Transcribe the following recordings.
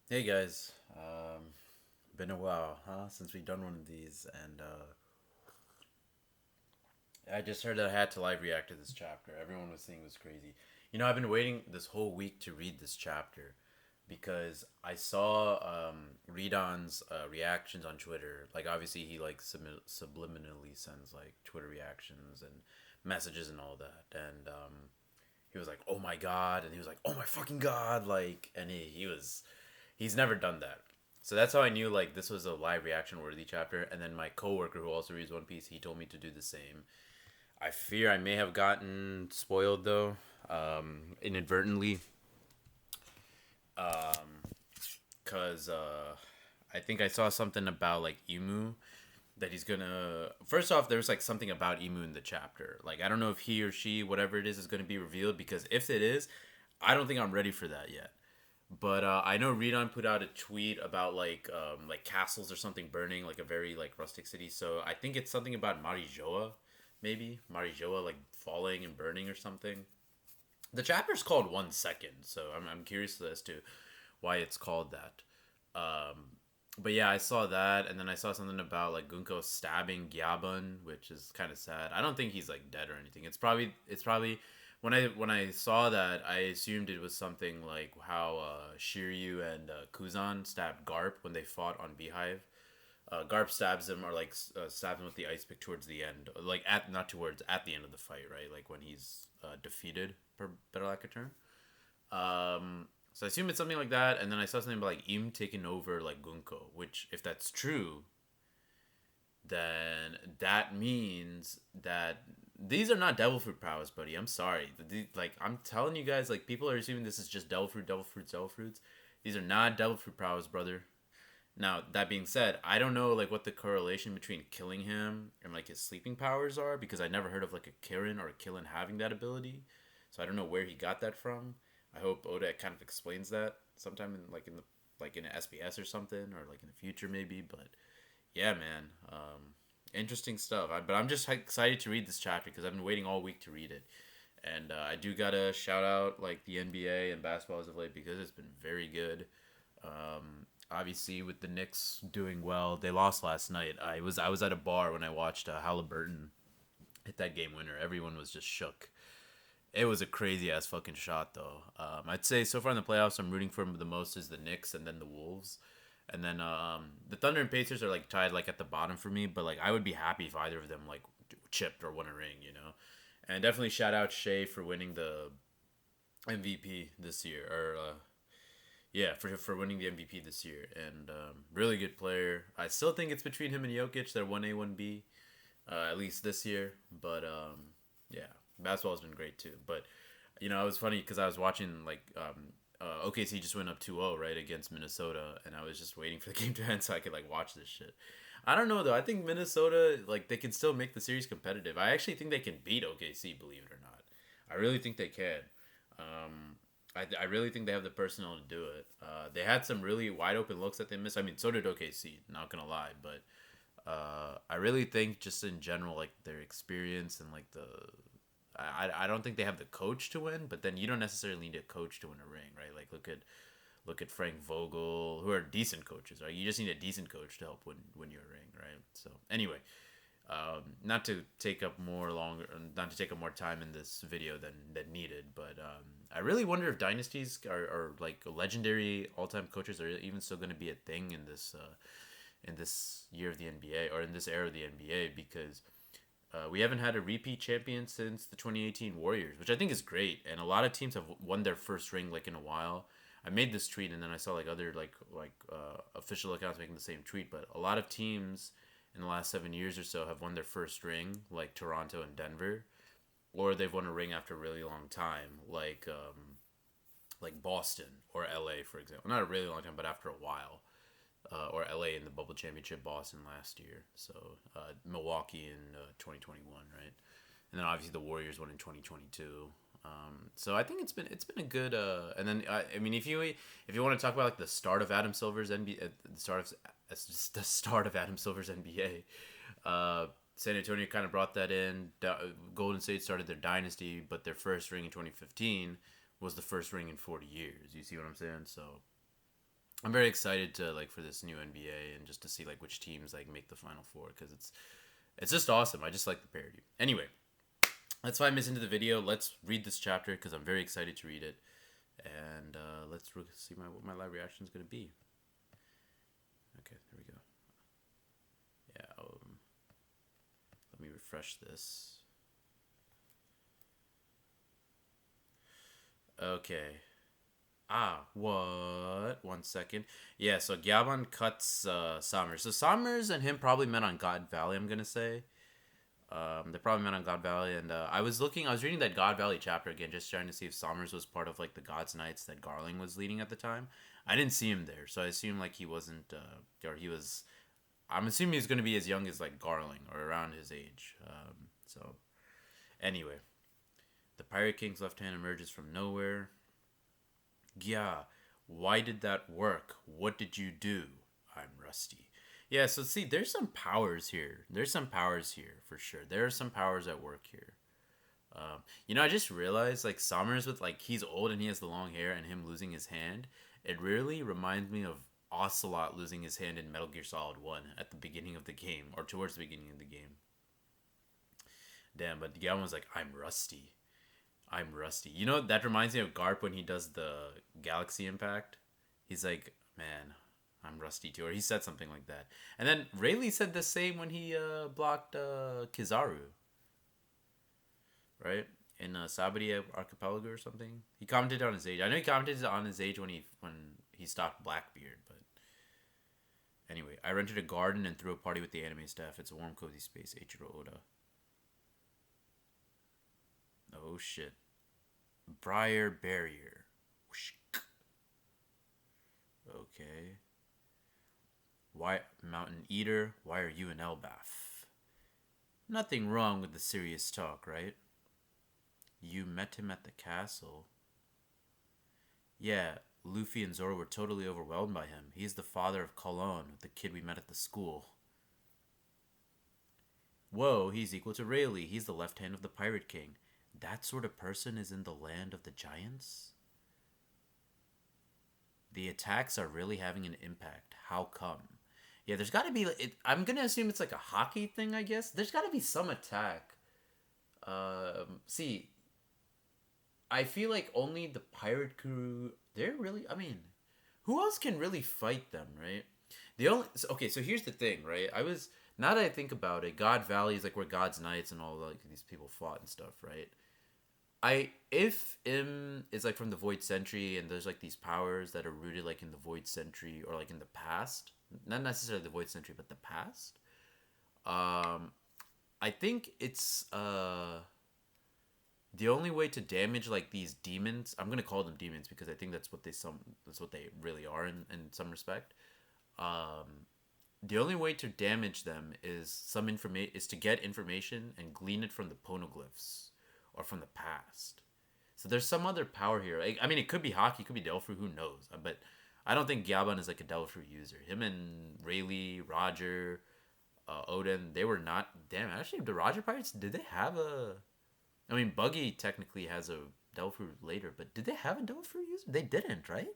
Hey guys, been a while, huh? Since we've done one of these, and I just heard that I had to live react to this chapter. Everyone was saying it was crazy. I've been waiting this whole week to read this chapter because I saw Redon's reactions on Twitter. Like, obviously, he like subliminally sends like Twitter reactions and messages and all that, and he was like, "Oh my god," and he was like, "Oh my fucking god," like, and he's never done that. So that's how I knew like this was a live reaction worthy chapter. And then my coworker who also reads One Piece, he told me to do the same. I fear I may have gotten spoiled though, inadvertently, cause I think I saw something about like Emu that he's gonna. First off, there's like something about Emu in the chapter. Like I don't know if he or she, whatever it is gonna be revealed. Because if it is, I don't think I'm ready for that yet. But I know Redon put out a tweet about like castles or something burning, like a very like rustic city. So I think it's something about Marijoa, maybe Marijoa like falling and burning or something. The chapter's called 1 second, so I'm curious as to why it's called that. But yeah, I saw that, and then I saw something about like Gunko stabbing Gyabun, which is kind of sad. I don't think he's like dead or anything. It's probably when I saw that, I assumed it was something like how Shiryu and Kuzan stabbed Garp when they fought on Beehive. Garp stabs him or like stabs him with the ice pick towards the end, like at not towards at the end of the fight, right? Like when he's defeated, for better lack of term. So I assume it's something like that, and then I saw something about like Im taking over like Gunko, which if that's true, then that means that these are not devil fruit powers, buddy. I'm sorry. Like I'm telling you guys, like people are assuming this is just devil fruit, devil fruits, devil fruits. These are not devil fruit powers, brother. Now that being said, I don't know like what the correlation between killing him and like his sleeping powers are because I never heard of like a Kirin or a Killen having that ability. So I don't know where he got that from. I hope Oda kind of explains that sometime in an SBS or something or like in the future maybe. But yeah, man, interesting stuff. But I'm just excited to read this chapter because I've been waiting all week to read it. And I do gotta shout out like the NBA and basketball as of late because it's been very good. Obviously, with the Knicks doing well, they lost last night. I was at a bar when I watched Halliburton hit that game winner. Everyone was just shook. It was a crazy ass fucking shot though. I'd say so far in the playoffs, I'm rooting for the most is the Knicks and then the Wolves, and then the Thunder and Pacers are like tied like at the bottom for me. But like I would be happy if either of them like chipped or won a ring, you know. And definitely shout out Shea for winning the MVP this year, or yeah, for winning the MVP this year, and really good player. I still think it's between him and Jokic. They're 1A 1B, at least this year. But yeah, basketball's been great too. But it was funny because I was watching like OKC just went up 2-0 right against Minnesota, and I was just waiting for the game to end so I could like watch this shit. I don't know though. I think Minnesota like they can still make the series competitive. I actually think they can beat OKC. Believe it or not, I really think they can. I really think they have the personnel to do it. They had some really wide open looks that they missed. I mean, so did OKC. Not gonna lie, but I really think just in general, like their experience and like I don't think they have the coach to win. But then you don't necessarily need a coach to win a ring, right? Like look at Frank Vogel, who are decent coaches, right? You just need a decent coach to help win your ring, right? So anyway, not to take up not to take up more time in this video than needed, but I really wonder if dynasties are like legendary all time coaches are even still going to be a thing in this year of the NBA or in this era of the NBA because we haven't had a repeat champion since the 2018 Warriors, which I think is great, and a lot of teams have won their first ring like in a while. I made this tweet and then I saw like other official accounts making the same tweet, but a lot of teams in the last 7 years or so have won their first ring, like Toronto and Denver, or they've won a ring after a really long time, like Boston or LA, for example. Not a really long time, but after a while. Or LA in the bubble championship, Boston last year. So Milwaukee in 2021, right? And then obviously the Warriors won in 2022. So I think it's been a good. And then I mean, if you want to talk about like the start of Adam Silver's NBA, the start of Adam Silver's NBA, San Antonio kind of brought that in. Golden State started their dynasty, but their first ring in 2015 was the first ring in 40 years. You see what I'm saying? So I'm very excited to like for this new NBA and just to see like which teams like make the Final Four because it's just awesome. I just like the parody. Anyway, let's 5 minutes into the video. Let's read this chapter because I'm very excited to read it, and let's see what my live reaction is gonna be. Okay, there we go. Yeah, let me refresh this. Okay. What? 1 second. Yeah, so Gabon cuts Summers. So Summers and him probably met on God Valley, I'm gonna say. They probably met on God Valley, and I was reading that God Valley chapter again, just trying to see if Summers was part of like the God's Knights that Garling was leading at the time. I didn't see him there, so I assume like he wasn't, or he was. I'm assuming he's gonna be as young as like Garling or around his age. So anyway, the Pirate King's left hand emerges from nowhere. Yeah, why did that work? What did you do? I'm rusty. Yeah, so see, there's some powers here. There's some powers here for sure. There are some powers at work here. I just realized like Summers with like he's old and he has the long hair and him losing his hand. It really reminds me of Ocelot losing his hand in Metal Gear Solid 1 at the beginning of the game or towards the beginning of the game. Damn, but the guy was like, I'm rusty. I'm rusty. That reminds me of Garp when he does the Galaxy Impact. He's like, man, I'm rusty too. Or he said something like that. And then Rayleigh said the same when he blocked Kizaru. Right? In Sabati Archipelago or something. He commented on his age. I know he commented on his age when he stopped Blackbeard, but anyway, I rented a garden and threw a party with the anime staff. It's a warm, cozy space. Eiichiro Oda. Oh shit. Briar Barrier. Okay. Why, Mountain Eater, why are you in Elbaf? Nothing wrong with the serious talk, right? You met him at the castle. Yeah, Luffy and Zoro were totally overwhelmed by him. He's the father of Kalon, the kid we met at the school. Whoa, he's equal to Rayleigh. He's the left hand of the Pirate King. That sort of person is in the land of the giants? The attacks are really having an impact. How come? Yeah, there's got to be. I'm gonna assume it's like a hockey thing. I guess there's got to be some attack. See, I feel like only the pirate crew. They're really. I mean, who else can really fight them, right? The only. Okay, so here's the thing, right? Now that I think about it, God Valley is like where God's Knights and all like these people fought and stuff, right? If Im is like from the Void Century and there's like these powers that are rooted like in the Void Century or like in the past, not necessarily the Void Century, but the past. I think it's the only way to damage like these demons. I'm gonna call them demons because I think that's what they really are in some respect. The only way to damage them is to get information and glean it from the poneglyphs or from the past. So there's some other power here. I mean, it could be hockey, it could be Delphi, who knows? But I don't think Gabon is like a Delphi user. Him and Rayleigh, Roger, Odin, they were not. Damn, actually, the Roger Pirates, did they have a. I mean, Buggy technically has a Delphi later, but did they have a Delphi user? They didn't, right?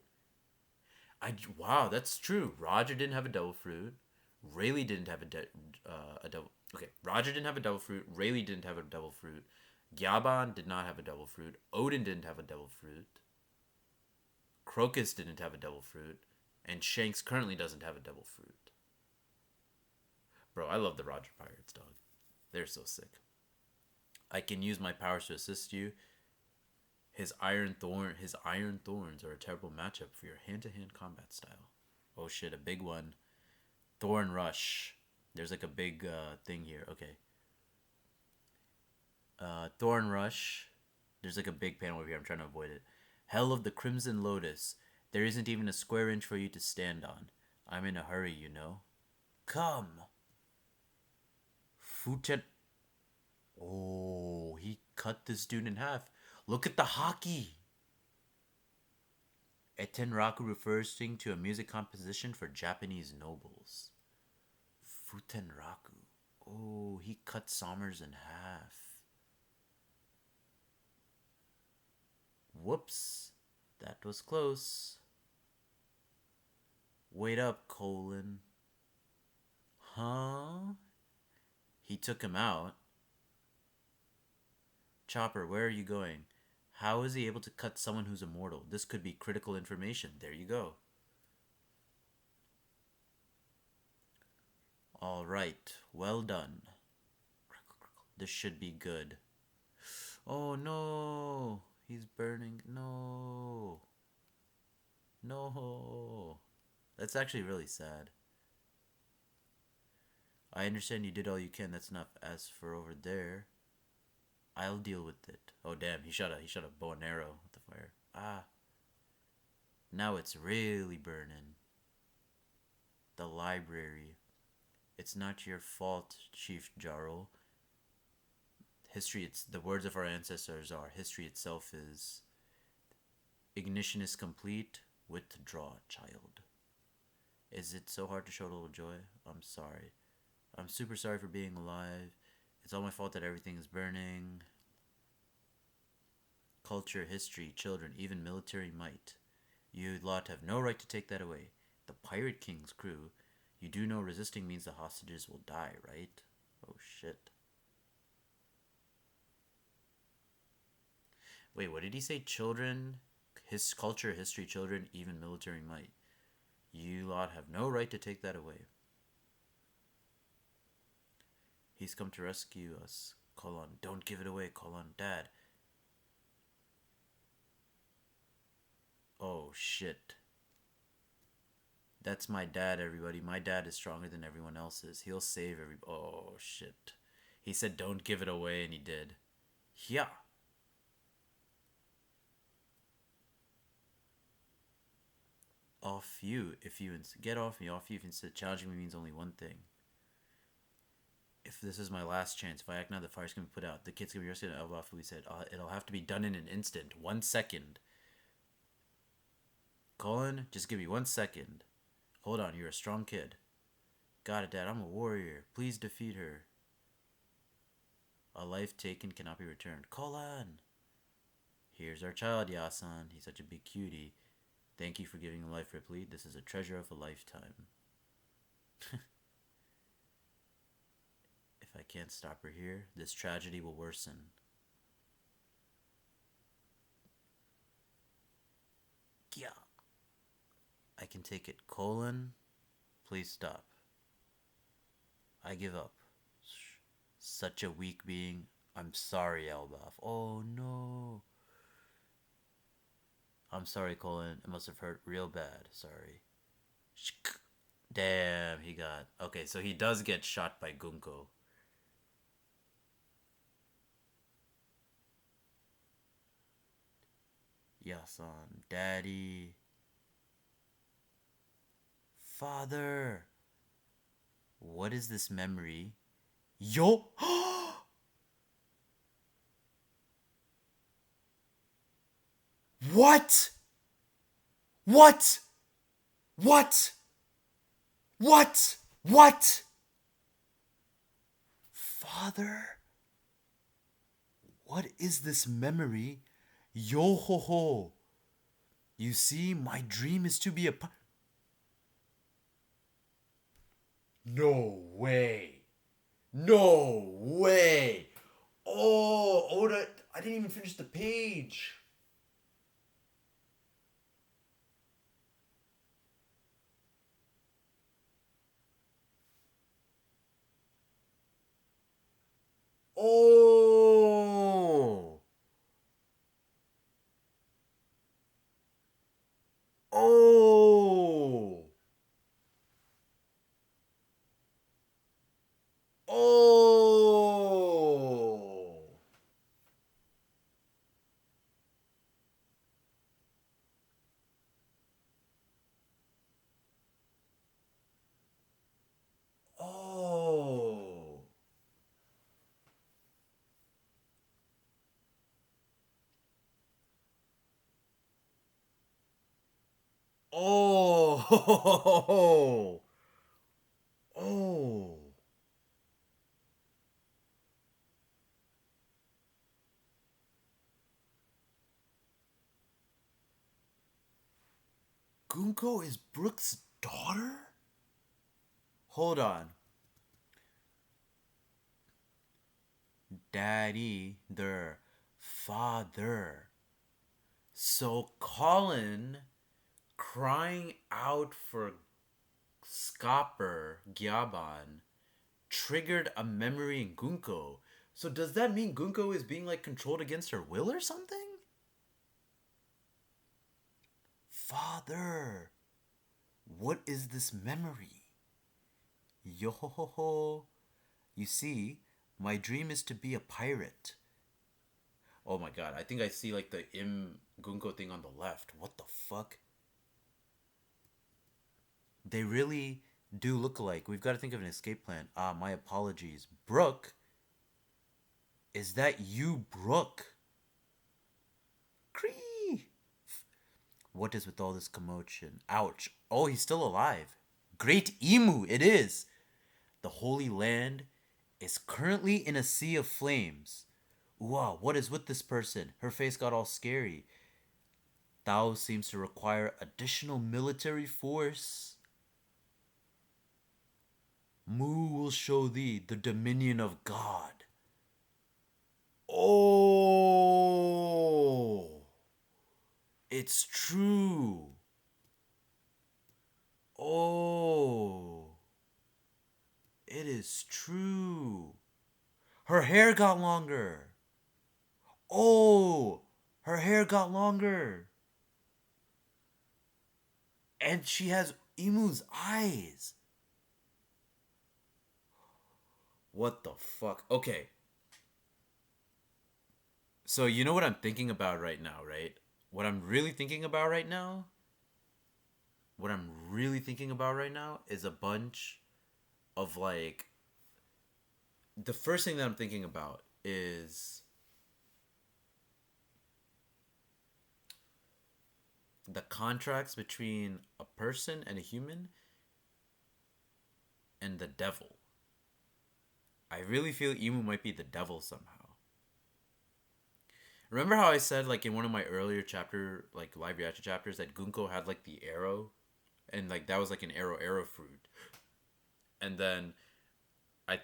Wow, that's true. Roger didn't have a Devil Fruit. Rayleigh didn't have a Devil. Okay, Roger didn't have a Devil Fruit. Rayleigh didn't have a Devil Fruit. Gabon did not have a Devil Fruit. Odin didn't have a Devil Fruit. Crocus didn't have a Devil Fruit. And Shanks currently doesn't have a Devil Fruit. Bro, I love the Roger Pirates, dog. They're so sick. I can use my powers to assist you. His iron thorns are a terrible matchup for your hand-to-hand combat style. Oh shit, a big one. Thorn Rush. There's like a big thing here. Okay. Thorn Rush. There's like a big panel over here. I'm trying to avoid it. Hell of the Crimson Lotus. There isn't even a square inch for you to stand on. I'm in a hurry, you know. Come. Futen. Oh, he cut this dude in half. Look at the hockey. Etenraku refers to a music composition for Japanese nobles. Futenraku. Oh, he cut Sommers in half. Whoops. That was close. Wait up, Colon. Huh? He took him out. Chopper, where are you going? How is he able to cut someone who's immortal? This could be critical information. There you go. All right. Well done. This should be good. Oh no. He's burning. No. No. That's actually really sad. I understand you did all you can. That's enough. As for over there, I'll deal with it. Oh damn, he shot a bow and arrow with the fire. Ah. Now it's really burning. The library. It's not your fault, Chief Jarl. History, it's the words of our ancestors are history itself is. Ignition is complete. Withdraw, child. Is it so hard to show a little joy? I'm sorry. I'm super sorry for being alive. It's all my fault that everything is burning. Culture, history, children, even military might. You lot have no right to take that away. The Pirate King's crew. You do know resisting means the hostages will die, right? Oh shit. Wait, what did he say? Children, his culture, history, children, even military might. You lot have no right to take that away. He's come to rescue us. Colon, don't give it away, Colon. Dad. Oh shit. That's my dad, everybody. My dad is stronger than everyone else's. He'll save every. Oh shit. He said don't give it away, and he did. Yeah. Off you. If you get off me, off you. If instead challenging me means only one thing. If this is my last chance, if I act now, the fire's gonna be put out. The kid's gonna be rescued. Elbaf, we said it'll have to be done in an instant. 1 second. Colin, just give me 1 second. Hold on, you're a strong kid. Got it, Dad. I'm a warrior. Please defeat her. A life taken cannot be returned. Colin! Here's our child, Yasan. He's such a big cutie. Thank you for giving him life, Ripley. This is a treasure of a lifetime. If I can't stop her here, this tragedy will worsen. Yeah. I can take it. Colon, please stop. I give up. Such a weak being. I'm sorry, Elbaf. Oh no. I'm sorry, Colin. It must have hurt real bad. Sorry. Damn, he got. Okay, so he does get shot by Gunko. Yasan, Daddy. Father. What is this memory? Yo! What? What? What? What? What? Father? What is this memory? Yo ho ho. You see, my dream is to be a. No way. No way. Oh, Oda, I didn't even finish the page. Oh. Oh. Oh. Oh. Oh. Oh. Gunko is Brooks' daughter? Hold on. Daddy, their father. So Colin crying out for Scopper Gyaban triggered a memory in Gunko. So does that mean Gunko is being like controlled against her will or something? Father, what is this memory? Yo ho ho ho. You see, my dream is to be a pirate. Oh my god, I think I see like the Im Gunko thing on the left. What the fuck? They really do look alike. We've got to think of an escape plan. Ah, my apologies. Brooke? Is that you, Brooke? Cree! What is with all this commotion? Ouch. Oh, he's still alive. Great Emu, it is. The Holy Land is currently in a sea of flames. Wow, what is with this person? Her face got all scary. Thou seems to require additional military force. Mu will show thee the dominion of God. Oh, it's true. Oh, it is true. Her hair got longer. Oh, her hair got longer. And she has Emu's eyes. What the fuck? Okay. So you know what I'm thinking about right now, right? What I'm really thinking about right now? What I'm really thinking about right now is a bunch of like the first thing that I'm thinking about is the contracts between a person and a human and the devil. I really feel Emu might be the devil somehow. Remember how I said like in one of my earlier chapter like live reaction chapters that Gunko had like the arrow and like that was like an arrow fruit. And then I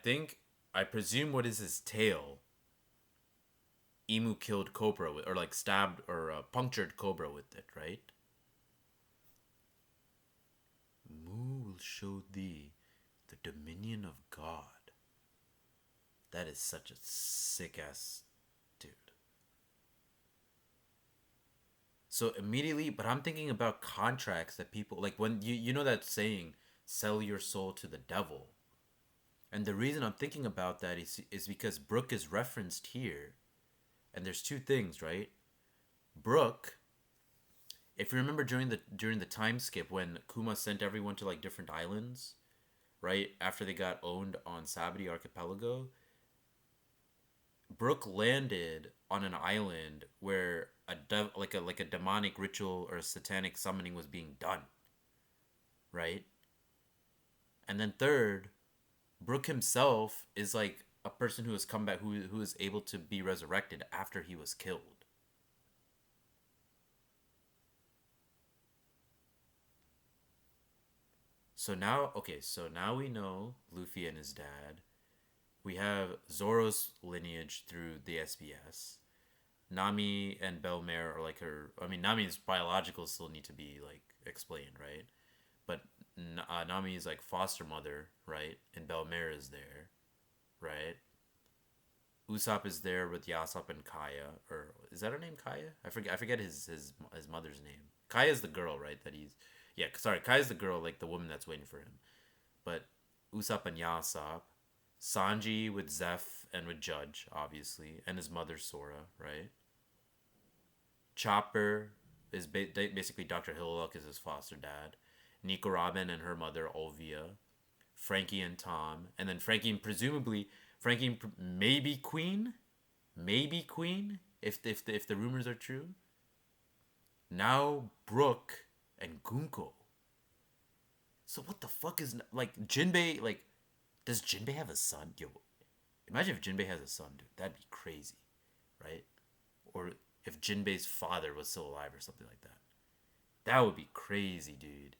presume what is his tail Emu killed Cobra with, or like stabbed or punctured Cobra with it, right? Mu will show thee the dominion of God. That is such a sick ass dude. So immediately, but I'm thinking about contracts that people like when you know that saying, sell your soul to the devil. And the reason I'm thinking about that is because Brooke is referenced here. And there's two things, right? Brooke, if you remember during the time skip when Kuma sent everyone to like different islands, right? After they got owned on Sabri Archipelago, Brooke landed on an island where like a demonic ritual or a satanic summoning was being done, right? And then third, Brooke himself is like a person who has come back, who is able to be resurrected after he was killed. So now we know Luffy and his dad. We have Zoro's lineage through the SBS. Nami and Belmare are like her. I mean, Nami's biological still need to be like explained, right? But Nami is like foster mother, right? And Belmare is there, right? Usopp is there with Yasop and Kaya, or is that her name, Kaya? I forget his mother's name. Kaya's the girl, right? That he's yeah. Sorry, Kaya's the girl, like the woman that's waiting for him. But Usopp and Yasop, Sanji with Zeph and with Judge, obviously, and his mother Sora, right? Chopper is basically Dr. Hillock is his foster dad. Nico Robin and her mother Olvia. Frankie and Tom, and then Frankie maybe Queen, if the rumors are true. Now Brooke and Gunko. So what the fuck is like Jinbei? Like, does Jinbei have a son? Yo, imagine if Jinbei has a son, dude. That'd be crazy, right? Or if Jinbei's father was still alive or something like that. That would be crazy, dude.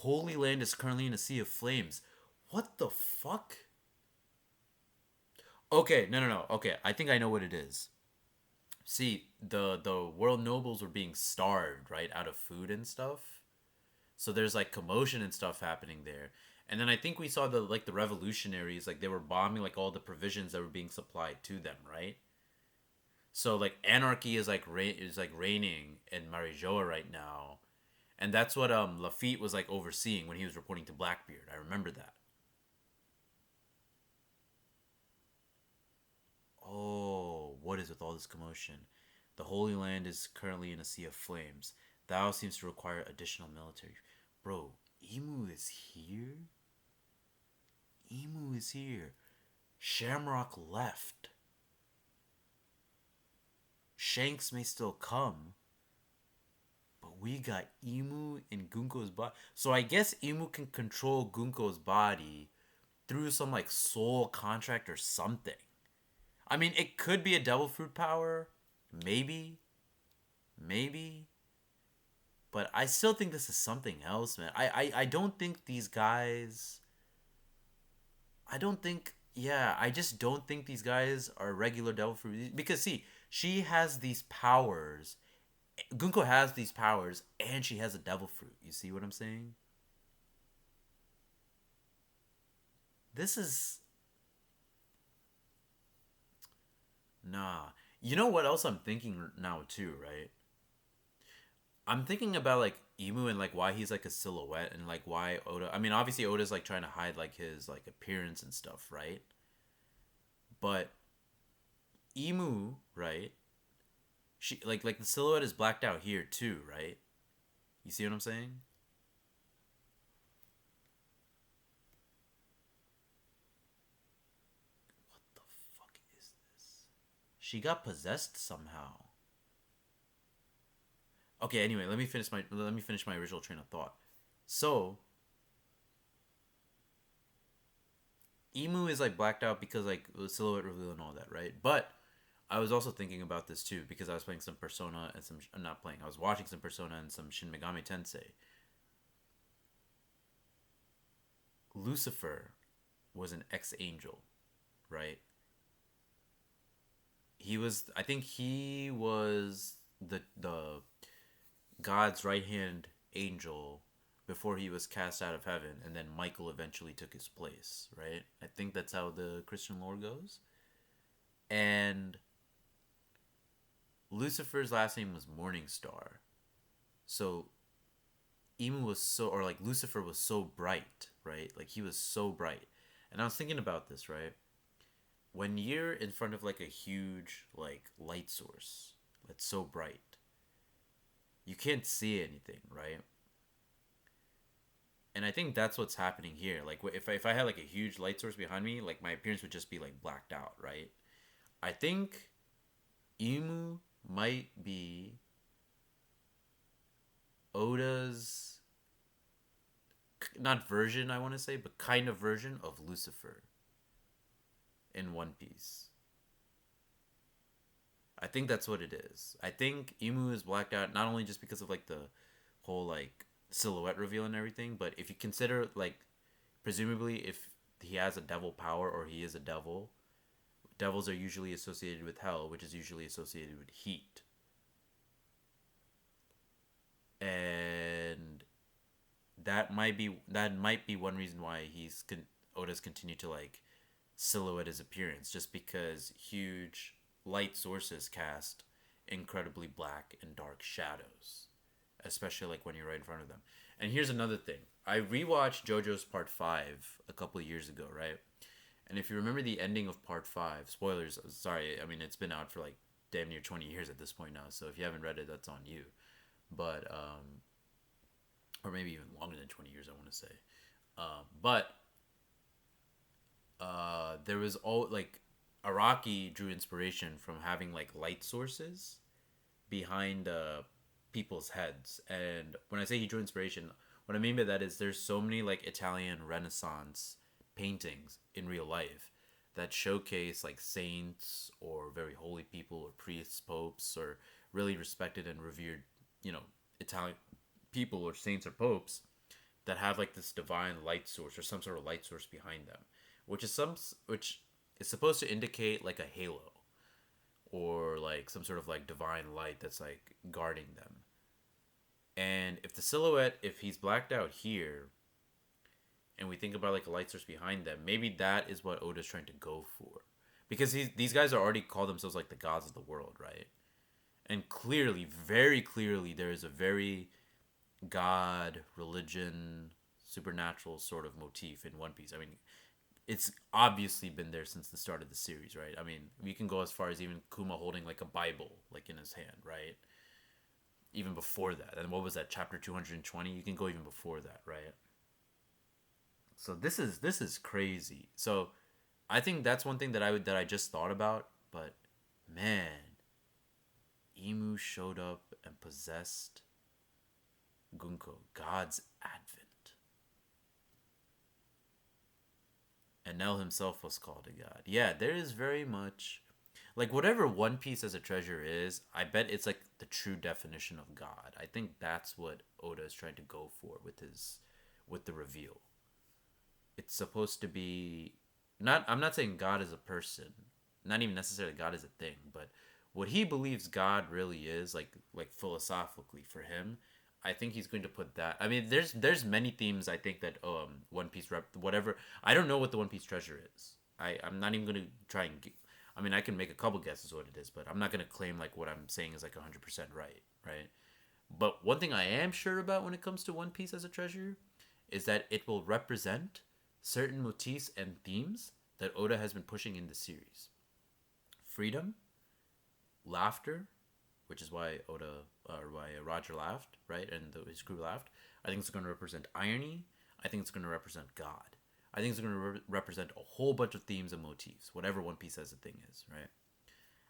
Holy Land is currently in a sea of flames. What the fuck? Okay, no. Okay, I think I know what it is. See, the world nobles were being starved, right, out of food and stuff. So there's like commotion and stuff happening there. And then I think we saw the revolutionaries, like they were bombing like all the provisions that were being supplied to them, right? So like anarchy is like reigning in Marijoa right now. And that's what Lafitte was like overseeing when he was reporting to Blackbeard. I remember that. Oh, what is with all this commotion? The Holy Land is currently in a sea of flames. Thou seems to require additional military. Bro, Emu is here? Emu is here. Shamrock left. Shanks may still come, but we got Emu in Gunko's body. So I guess Emu can control Gunko's body through some like soul contract or something. I mean, it could be a devil fruit power, maybe, maybe, but I still think this is something else, man. I don't think these guys. I don't think. Yeah, I just don't think these guys are regular devil fruit because see, she has these powers. Gunko has these powers, and she has a devil fruit. You see what I'm saying? This is nah. You know what else I'm thinking now too, right? I'm thinking about like Emu and like why he's like a silhouette and like why Oda. I mean, obviously Oda's like trying to hide like his like appearance and stuff, right? But Emu, right? She like the silhouette is blacked out here too, right? You see what I'm saying? What the fuck is this? She got possessed somehow. Okay, anyway, let me finish my original train of thought. So, Emu is like blacked out because like the silhouette reveal and all that, right? But I was also thinking about this too because I was playing some Persona and some I'm not playing. I was watching some Persona and some Shin Megami Tensei. Lucifer was an ex-angel, right? I think he was the God's right-hand angel before he was cast out of heaven and then Michael eventually took his place, right? I think that's how the Christian lore goes. And Lucifer's last name was Morningstar. So Emu was so, or like Lucifer was so bright, right? Like he was so bright. And I was thinking about this, right? When you're in front of like a huge like light source that's so bright, you can't see anything, right? And I think that's what's happening here. Like if I had like a huge light source behind me, like my appearance would just be like blacked out, right? I think Emu might be Oda's not version, I want to say, but kind of version of Lucifer in One Piece. I think that's what it is. I think Emu is blacked out not only just because of like the whole like silhouette reveal and everything, but if you consider like presumably if he has a devil power or he is a devil, devils are usually associated with hell, which is usually associated with heat. And that might be one reason why Oda's continued to like silhouette his appearance just because huge light sources cast incredibly black and dark shadows, especially like when you're right in front of them. And here's another thing. I rewatched JoJo's Part 5 a couple of years ago, right? And if you remember the ending of Part 5, spoilers, sorry, I mean it's been out for like damn near 20 years at this point now, so if you haven't read it, that's on you. But or maybe even longer than 20 years, I want to say. But there was all like Araki drew inspiration from having like light sources behind people's heads. And when I say he drew inspiration, what I mean by that is there's so many like Italian Renaissance paintings in real life that showcase like saints or very holy people or priests, popes, or really respected and revered, you know, Italian people or saints or popes that have like this divine light source or some sort of light source behind them, which is supposed to indicate like a halo or like some sort of like divine light that's like guarding them. And if the silhouette, if he's blacked out here, and we think about like a light source behind them, maybe that is what Oda's trying to go for, because these guys are already call themselves like the gods of the world, right? And clearly, very clearly, there is a very god, religion, supernatural sort of motif in One Piece. I mean, it's obviously been there since the start of the series, right? I mean, we can go as far as even Kuma holding like a Bible like in his hand, right? Even before that. And what was that, chapter 220? You can go even before that, right? So this is crazy. So I think that's one thing that I just thought about, but man, Imu showed up and possessed Gunko, God's advent. And Nell himself was called a god. Yeah, there is very much like whatever One Piece as a treasure is, I bet it's like the true definition of God. I think that's what Oda is trying to go for with the reveal. It's supposed to be not, I'm not saying God is a person, not even necessarily God is a thing, but what he believes God really is, like philosophically for him, I think he's going to put that. I mean, there's many themes I think that One Piece rep whatever. I don't know what the One Piece treasure is. I'm not even going to try and I mean, I can make a couple guesses what it is, but I'm not going to claim like what I'm saying is like 100% right, right? But one thing I am sure about when it comes to One Piece as a treasure is that it will represent certain motifs and themes that Oda has been pushing in the series. Freedom, laughter, which is why Roger laughed, right? And his crew laughed. I think it's going to represent irony. I think it's going to represent God. I think it's going to represent a whole bunch of themes and motifs, whatever One Piece as a thing is, right?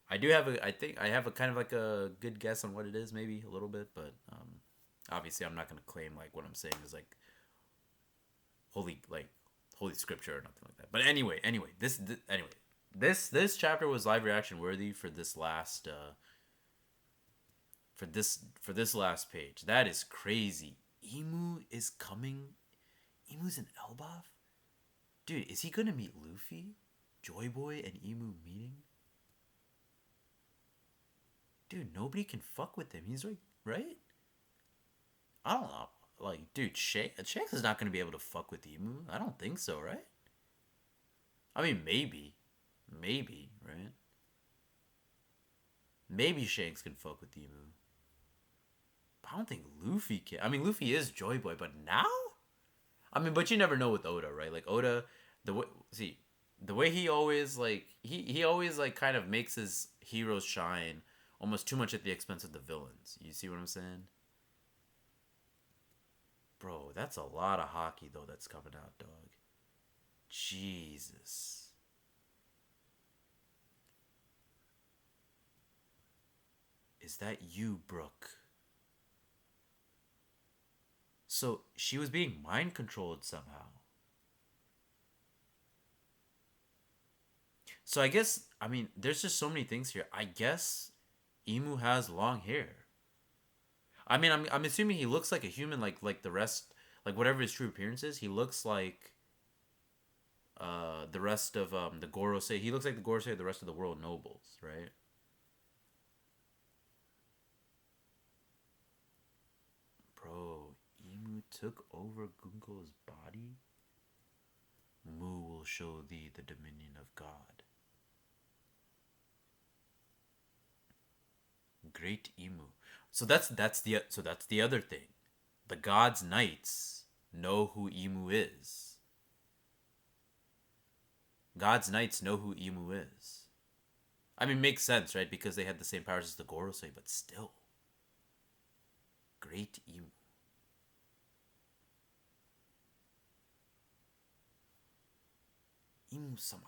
I think I have a kind of like a good guess on what it is, maybe a little bit, but obviously I'm not going to claim like what I'm saying is holy like holy scripture or nothing like that. But anyway, this chapter was live reaction worthy for this last for this last page. That is crazy. Imu is coming. Imu's in Elbaf? Dude, is he gonna meet Luffy? Joy Boy and Imu meeting? Dude, nobody can fuck with him. He's like, right? I don't know. Like, dude, Shanks is not gonna be able to fuck with Imu. I don't think so, right? I mean, maybe, right? Maybe Shanks can fuck with Imu. But I don't think Luffy can. I mean, Luffy is Joy Boy, but now? I mean, but you never know with Oda, right? Like Oda, the way he always like he always like kind of makes his heroes shine almost too much at the expense of the villains. You see what I'm saying? Bro, that's a lot of hockey though that's coming out, dog. Jesus. Is that you, Brooke? So she was being mind controlled somehow. So I guess I mean there's just so many things here. I guess Emu has long hair. I mean I'm assuming he looks like a human like the rest, like whatever his true appearance is, he looks like the rest of the Gorosei. He looks like the Gorosei of the rest of the world nobles, right? Bro, Emu took over Gunko's body? Mu will show thee the dominion of God. Great Emu. That's the other thing. The gods' knights know who Emu is. God's knights know who Emu is. I mean, makes sense, right? Because they had the same powers as the Gorosei, but still. Great Emu. Imu-sama.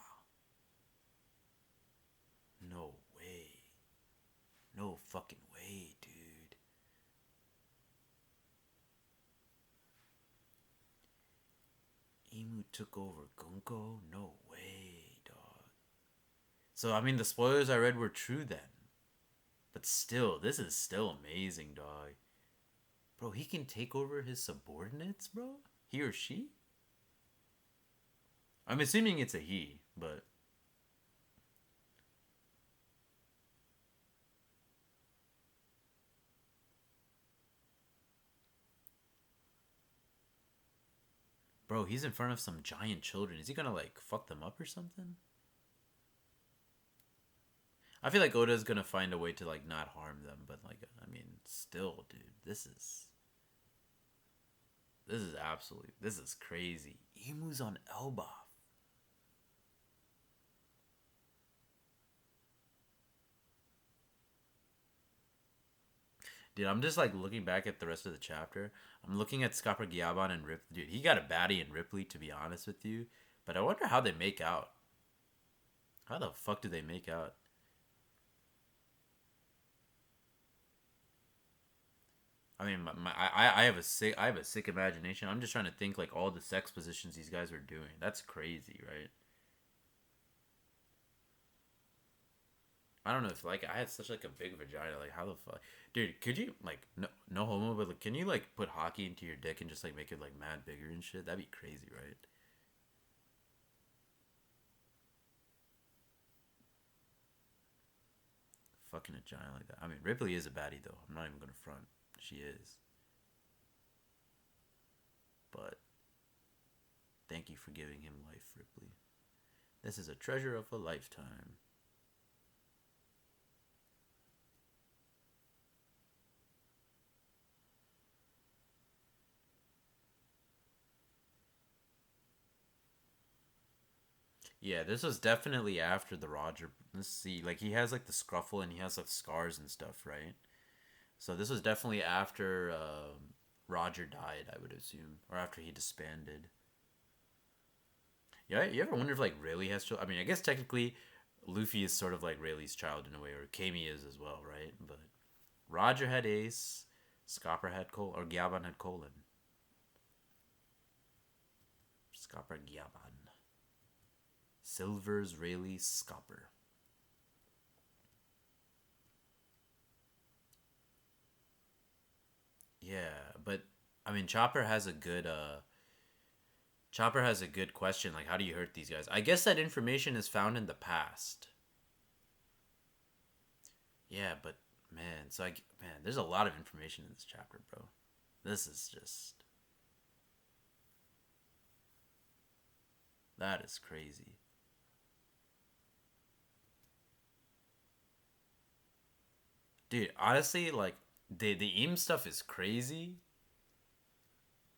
No way. No fucking way, dude. Emu took over Gunko? No way, dog. So, I mean, the spoilers I read were true then. But still, this is still amazing, dog. Bro, he can take over his subordinates, bro? He or she? I'm assuming it's a he, but bro, he's in front of some giant children. Is he gonna like fuck them up or something? I feel like Oda's gonna find a way to like not harm them, but like I mean, still, dude, this is crazy. Emu's on Elbaf. Dude, I'm just like looking back at the rest of the chapter. I'm looking at Scopper Gyaban and Ripley. Dude, he got a baddie in Ripley, to be honest with you. But I wonder how they make out. How the fuck do they make out? I mean, I have a sick imagination. I'm just trying to think like all the sex positions these guys are doing. That's crazy, right? I don't know if like I had such like a big vagina. Like how the fuck, dude? Could you like no homo, but like, can you like put hockey into your dick and just like make it like mad bigger and shit? That'd be crazy, right? Fucking a giant like that. I mean, Ripley is a baddie though. I'm not even gonna front. She is. But thank you for giving him life, Ripley. This is a treasure of a lifetime. Yeah, this was definitely after the Roger. Let's see, like he has like the scruffle and he has like scars and stuff, right? So this was definitely after Roger died, I would assume, or after he disbanded. Yeah, you ever wonder if like Rayleigh has children? I mean, I guess technically Luffy is sort of like Rayleigh's child in a way, or Kami is as well, right? But Roger had Ace, Scopper had Col, or Gyaban had Colon. Scopper Gyaban. Silver's Rayleigh Scopper. Yeah, but I mean Chopper has a good question, like how do you hurt these guys? I guess that information is found in the past. Yeah, but man, so like man, there's a lot of information in this chapter, bro. This is just that is crazy. Dude, honestly, like the Eam stuff is crazy,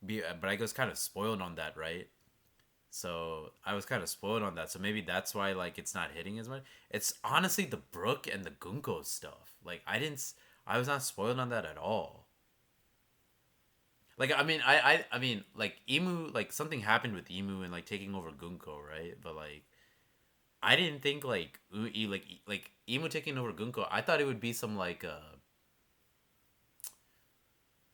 but I was kind of spoiled on that, right? So I was kind of spoiled on that. So maybe that's why like it's not hitting as much. It's honestly the Brook and the Gunko stuff. Like I was not spoiled on that at all. Like I mean like Emu, like something happened with Emu and like taking over Gunko, right? But like I didn't think like like Emu taking over Gunko. I thought it would be some like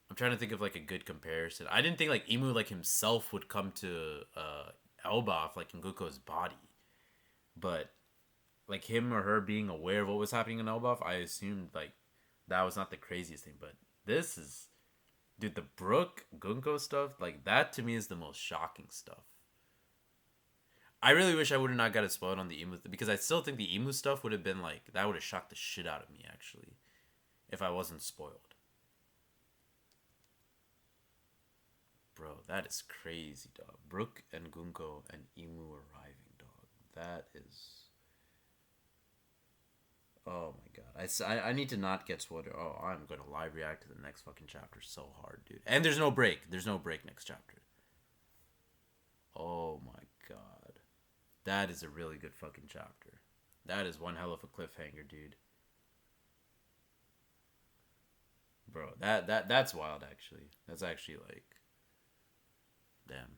I'm trying to think of like a good comparison. I didn't think like Emu like himself would come to Elbaf like in Gunko's body, but like him or her being aware of what was happening in Elbaf, I assumed like that was not the craziest thing. But this is, dude, the Brook Gunko stuff, like that to me is the most shocking stuff. I really wish I would have not got it spoiled on the emu because I still think the emu stuff would have been like that would have shocked the shit out of me actually if I wasn't spoiled. Bro, that is crazy, dog. Brook and Gunko and emu arriving, dog. That is. Oh my god. I need to not get spoiled. Oh, I'm going to live react to the next fucking chapter so hard, dude. And there's no break. There's no break next chapter. Oh my god. That is a really good fucking chapter. That is one hell of a cliffhanger, dude. Bro, that's wild actually. That's actually like damn.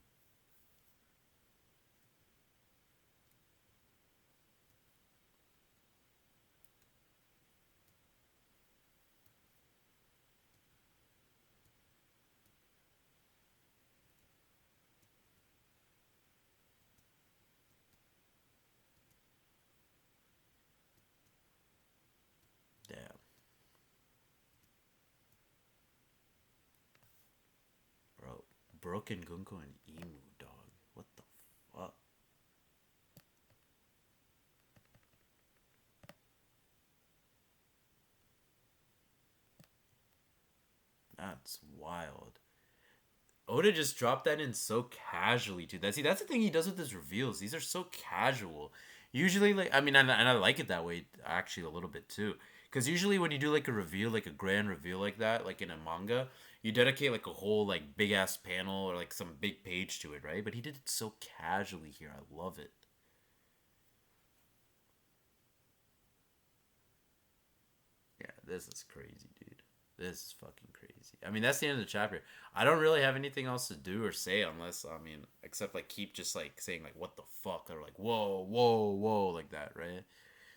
Damn. Bro. Broken Gunko and Emu, dog. What the fuck? That's wild. Oda just dropped that in so casually too. That's the thing he does with his reveals. These are so casual. Usually, like I mean, and I like it that way actually a little bit too. Because usually when you do like a reveal, like a grand reveal like that, like in a manga, you dedicate like a whole like big ass panel or like some big page to it, right? But he did it so casually here. I love it. Yeah, this is crazy, dude. This is fucking crazy. I mean, that's the end of the chapter. I don't really have anything else to do or say unless, I mean, except like keep just like saying like what the fuck or like whoa, whoa, whoa, like that, right?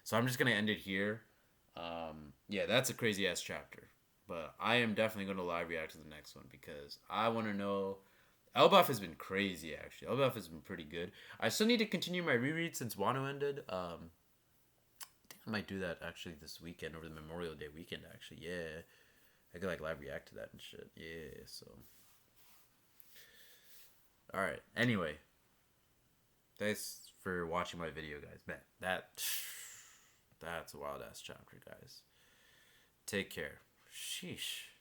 So I'm just gonna end it here. Yeah, that's a crazy ass chapter. But I am definitely gonna live react to the next one because I want to know. Elbaf has been crazy actually. Elbaf has been pretty good. I still need to continue my reread since Wano ended. I think I might do that actually this weekend over the Memorial Day weekend. Actually, yeah, I could like live react to that and shit. Yeah, so all right. Anyway, thanks for watching my video, guys. Man, that's a wild ass chapter, guys. Take care. Sheesh.